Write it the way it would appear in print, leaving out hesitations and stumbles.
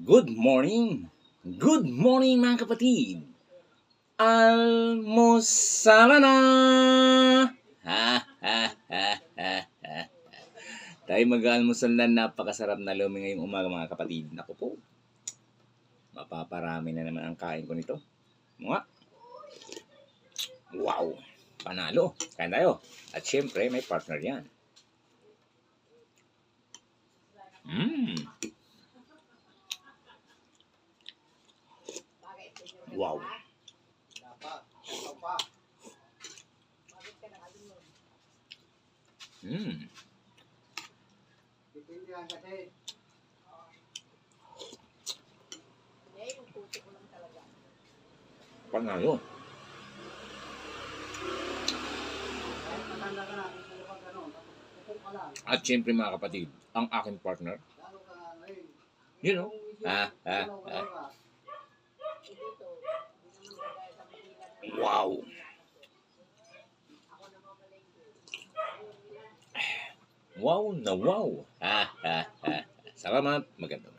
Good morning! Good morning mga kapatid! Almusala na! Ha, ha, ha, ha, ha. Tayo mag-almusal na, napakasarap na lumi ngayong umaga mga kapatid. Naku po, mapaparami na naman ang kain ko nito. Mga, wow! Panalo! Kain tayo. At syempre, may partner yan. Wow! Panalo. At syempre mga kapatid, ang aking partner, you know, wow! Wow na wow! Salamat, magandang